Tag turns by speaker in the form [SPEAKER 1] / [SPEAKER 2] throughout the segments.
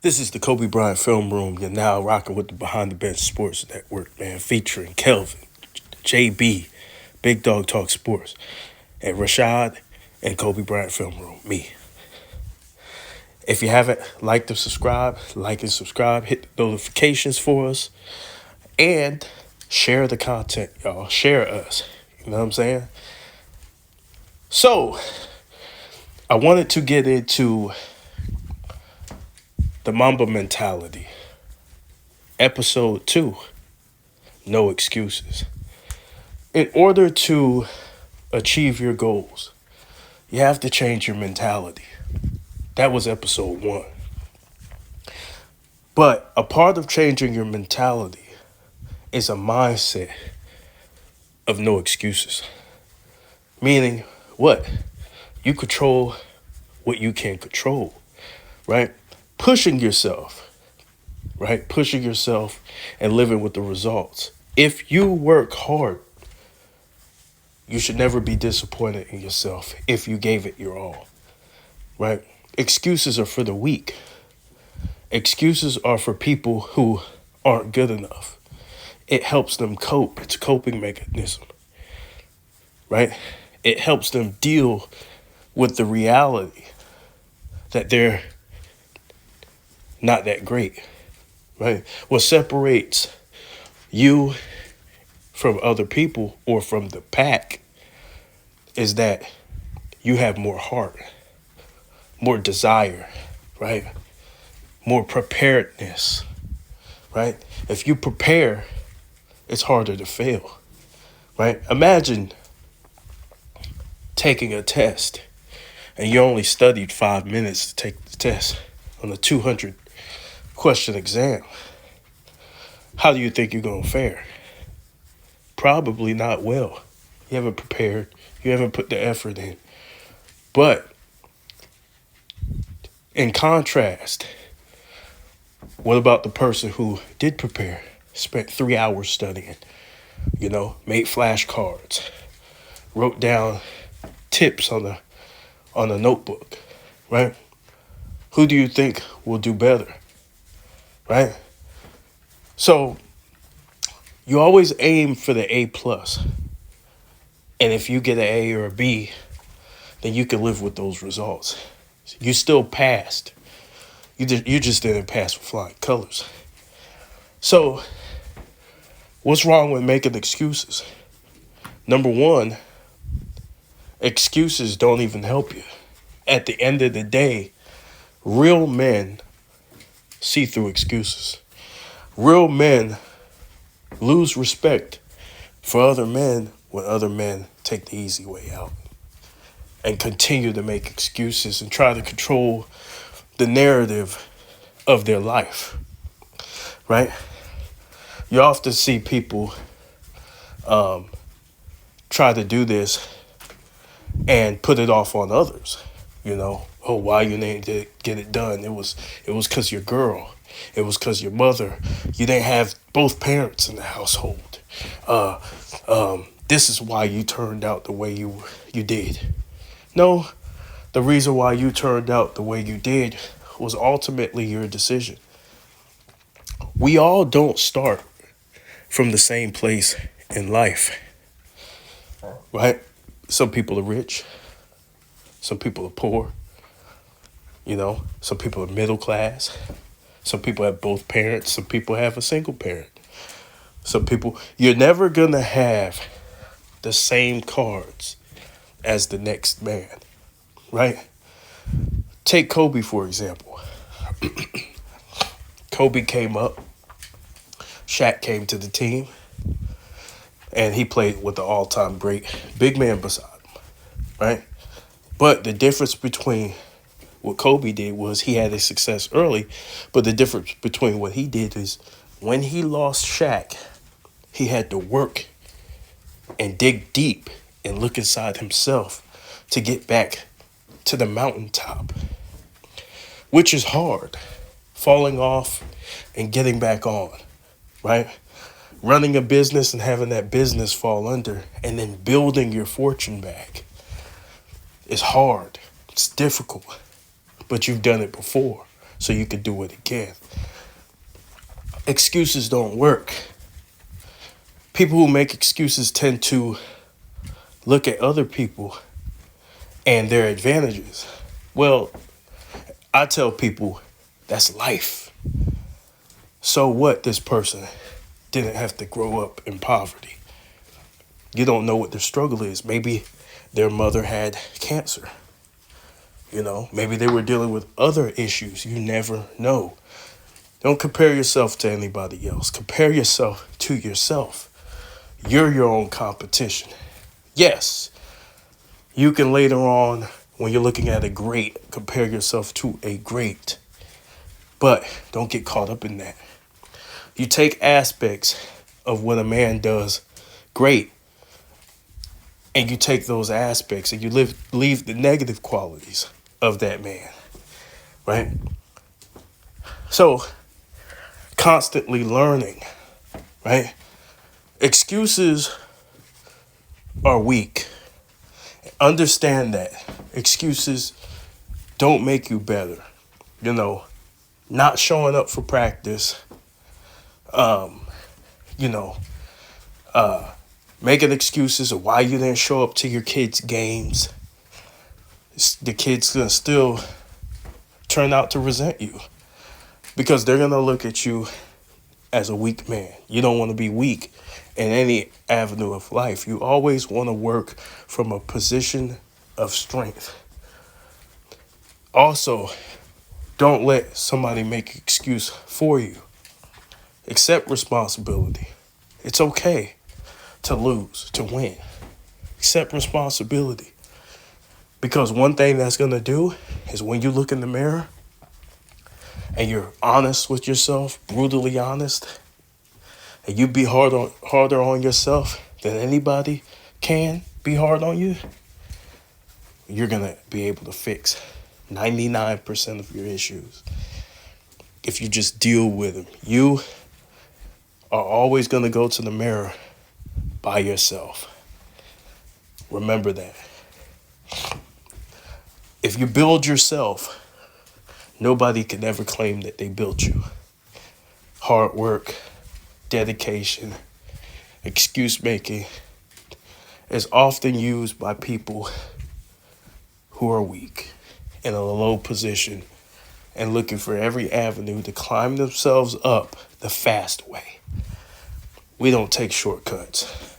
[SPEAKER 1] This is the Kobe Bryant Film Room. You're now rocking with the Behind the Bench Sports Network, man, featuring Kelvin, JB, Big Dog Talk Sports, and Rashad and Kobe Bryant Film Room, me. If you haven't liked and subscribed, like and subscribe, hit the notifications for us, and share the content, y'all. Share us. You know what I'm saying? So, I wanted to get into the Mamba mentality. Episode 2, no excuses. In order to achieve your goals, you have to change your mentality. That was episode 1. But a part of changing your mentality is a mindset of no excuses. Meaning what? You control what you can control, right? Pushing yourself, right? Pushing yourself and living with the results. If you work hard, you should never be disappointed in yourself if you gave it your all, right? Excuses are for the weak. Excuses are for people who aren't good enough. It helps them cope. It's a coping mechanism, right? It helps them deal with the reality that they're not that great, right? What separates you from other people or from the pack is that you have more heart, more desire, right? More preparedness, right? If you prepare, it's harder to fail, right? Imagine taking a test and you only studied 5 minutes to take the test on a 200 question exam. How do you think you're going to fare? Probably not well. You haven't prepared. You haven't put the effort in. But in contrast, what about the person who did prepare, spent 3 hours studying, made flashcards, wrote down tips on a notebook, right? Who do you think will do better, right? So you always aim for the A plus. And if you get an A or a B, then you can live with those results. You still passed. You just didn't pass with flying colors. So what's wrong with making excuses? Number one, excuses don't even help you. At the end of the day, real men see through excuses. Real men lose respect for other men when other men take the easy way out and continue to make excuses and try to control the narrative of their life, right? You often see people try to do this and put it off on others. Oh, why you didn't get it done? It was because your girl. It was because your mother. You didn't have both parents in the household. This is why you turned out the way you did. No, the reason why you turned out the way you did was ultimately your decision. We all don't start from the same place in life, right? Some people are rich. Some people are poor. Some people are middle class. Some people have both parents. Some people have a single parent. Some people, you're never going to have the same cards as the next man, right? Take Kobe, for example. Kobe came up. Shaq came to the team. And he played with the all-time great big man beside him, right? But the difference between what Kobe did was he had a success early, but the difference between what he did is when he lost Shaq, he had to work and dig deep and look inside himself to get back to the mountaintop, which is hard, falling off and getting back on, right? Running a business and having that business fall under and then building your fortune back is hard. It's difficult, but you've done it before. so you could do it again. Excuses don't work. People who make excuses tend to look at other people and their advantages. Well, I tell people that's life. So what, this person didn't have to grow up in poverty. You don't know what their struggle is. Maybe their mother had cancer. Maybe they were dealing with other issues. You never know. Don't compare yourself to anybody else. Compare yourself to yourself. You're your own competition. Yes, you can later on, when you're looking at a great, compare yourself to a great. But don't get caught up in that. You take aspects of what a man does great, and you take those aspects and you leave the negative qualities of that man, right? So, constantly learning, right? Excuses are weak. Understand that. Excuses don't make you better. Not showing up for practice, making excuses of why you didn't show up to your kids' games. The kids gonna still turn out to resent you because they're gonna look at you as a weak man. You don't want to be weak in any avenue of life. You always want to work from a position of strength. Also, don't let somebody make an excuse for you. Accept responsibility. It's okay to lose, to win. Accept responsibility. Because one thing that's going to do is when you look in the mirror and you're honest with yourself, brutally honest, and you be harder on yourself than anybody can be hard on you, you're going to be able to fix 99% of your issues if you just deal with them. You are always going to go to the mirror by yourself. Remember that. If you build yourself, nobody can ever claim that they built you. Hard work, dedication, excuse making is often used by people who are weak, in a low position, and looking for every avenue to climb themselves up the fast way. We don't take shortcuts.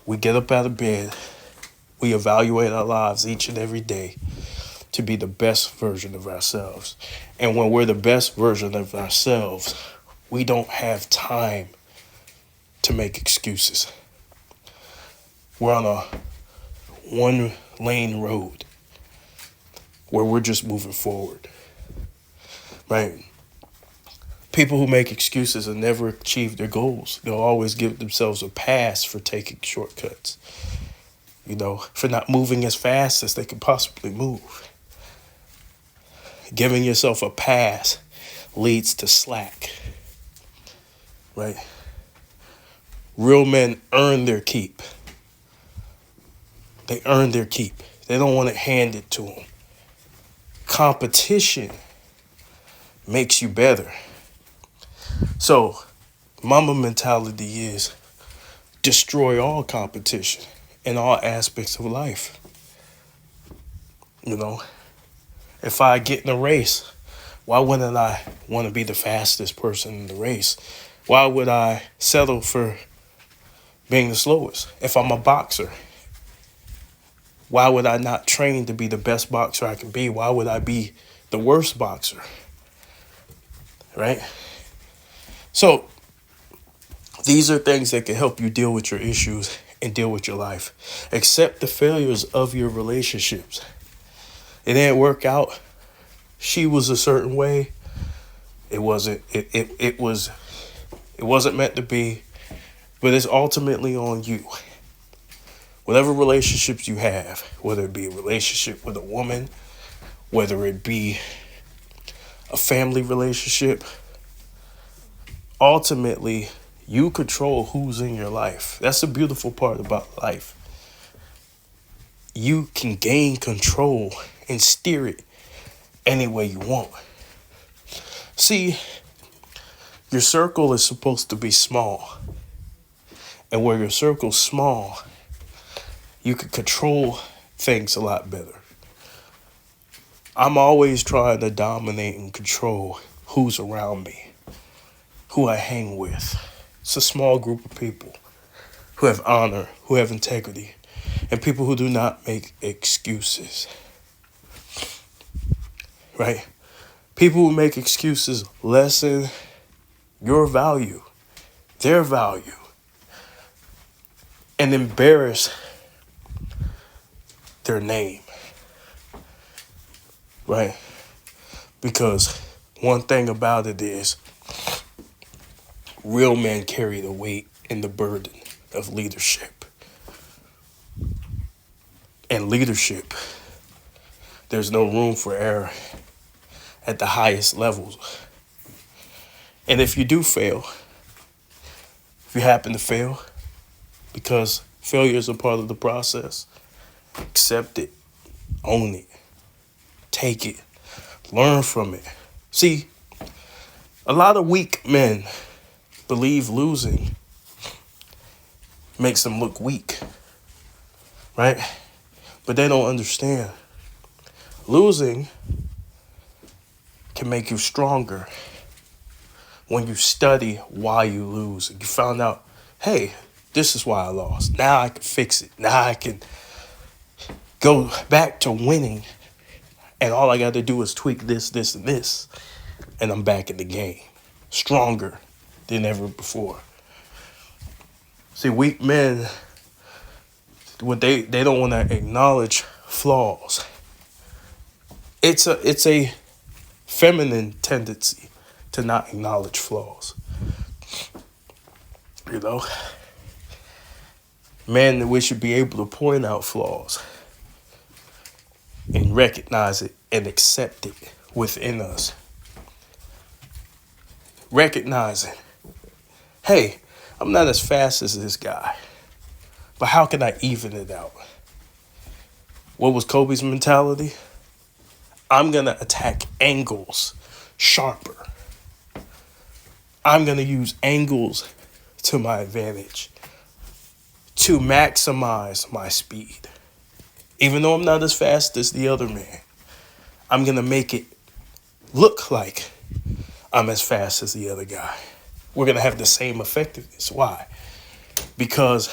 [SPEAKER 1] We get up out of bed. We evaluate our lives each and every day to be the best version of ourselves. And when we're the best version of ourselves, we don't have time to make excuses. We're on a one-lane road where we're just moving forward, right? People who make excuses and never achieve their goals, they'll always give themselves a pass for taking shortcuts, for not moving as fast as they could possibly move. Giving yourself a pass leads to slack, right? Real men earn their keep. They earn their keep. They don't want it handed to them. Competition makes you better. So, Mamba mentality is destroy all competition in all aspects of life. If I get in a race, why wouldn't I want to be the fastest person in the race? Why would I settle for being the slowest? If I'm a boxer, why would I not train to be the best boxer I can be? Why would I be the worst boxer? Right? So, these are things that can help you deal with your issues and deal with your life. Accept the failures of your relationships. It didn't work out. She was a certain way. It wasn't meant to be, but it's ultimately on you. Whatever relationships you have, whether it be a relationship with a woman, whether it be a family relationship, ultimately, you control who's in your life. That's the beautiful part about life. You can gain control and steer it any way you want. See, your circle is supposed to be small. And where your circle's small, you can control things a lot better. I'm always trying to dominate and control who's around me, who I hang with. It's a small group of people who have honor, who have integrity, and people who do not make excuses. Right? People who make excuses lessen your value, their value, and embarrass their name. Right? Because one thing about it is real men carry the weight and the burden of leadership. And leadership, there's no room for error at the highest levels. And if you do fail, if you happen to fail, because failure is a part of the process, accept it, own it, take it, learn from it. See, a lot of weak men believe losing makes them look weak, right? But they don't understand. Losing can make you stronger when you study why you lose. You found out, hey, this is why I lost. Now I can fix it. Now I can go back to winning. And all I got to do is tweak this, this, and this. And I'm back in the game. Stronger than ever before. See, weak men, when they don't want to acknowledge flaws. It's a feminine tendency to not acknowledge flaws. You know? Men, we should be able to point out flaws and recognize it and accept it within us. Recognizing, hey, I'm not as fast as this guy, but how can I even it out? What was Kobe's mentality? I'm going to attack angles sharper. I'm going to use angles to my advantage to maximize my speed. Even though I'm not as fast as the other man, I'm going to make it look like I'm as fast as the other guy. We're going to have the same effectiveness. Why? Because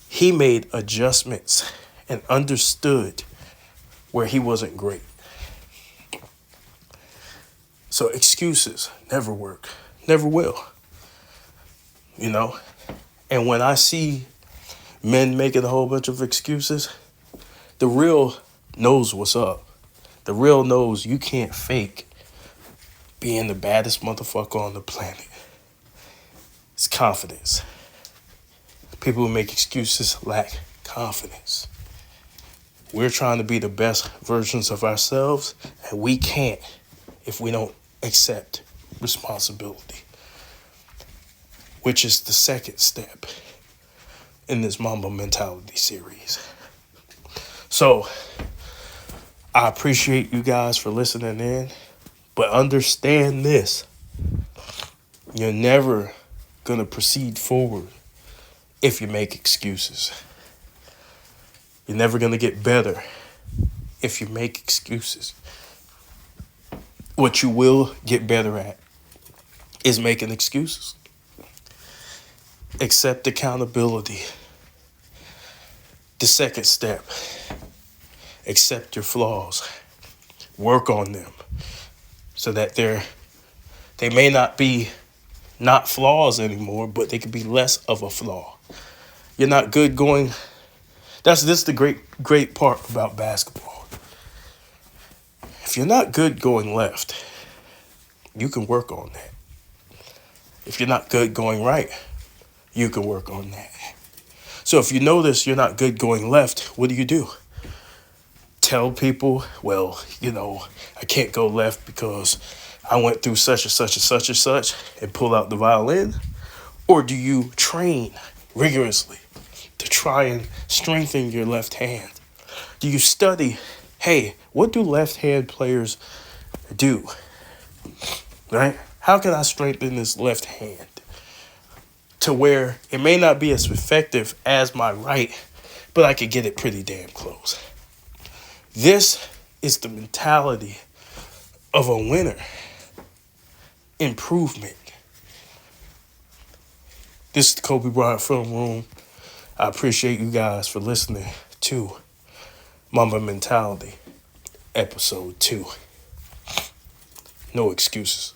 [SPEAKER 1] he made adjustments and understood where he wasn't great. So excuses never work, never will. You know? And when I see men making a whole bunch of excuses, the real knows what's up. The real knows you can't fake being the baddest motherfucker on the planet. It's confidence. People who make excuses lack confidence. We're trying to be the best versions of ourselves, and we can't if we don't accept responsibility, which is the second step in this Mamba mentality series. So I appreciate you guys for listening in, but understand this. You're never going to proceed forward if you make excuses. You're never going to get better if you make excuses. What you will get better at is making excuses. Accept accountability. The second step, accept your flaws. Work on them so that they may not be not flaws anymore, but they could be less of a flaw. You're not good going. This is the great part about basketball. If you're not good going left, you can work on that. If you're not good going right, you can work on that. So if you notice you're not good going left, what do? Tell people, well, I can't go left because I went through such and such and such and such, and pull out the violin? Or do you train rigorously to try and strengthen your left hand? Do you study, hey, what do left hand players do? right? How can I strengthen this left hand to where it may not be as effective as my right, but I could get it pretty damn close? This is the mentality of a winner. Improvement. This is the Kobe Bryant Film Room. I appreciate you guys for listening to Mamba Mentality, Episode 2. No excuses.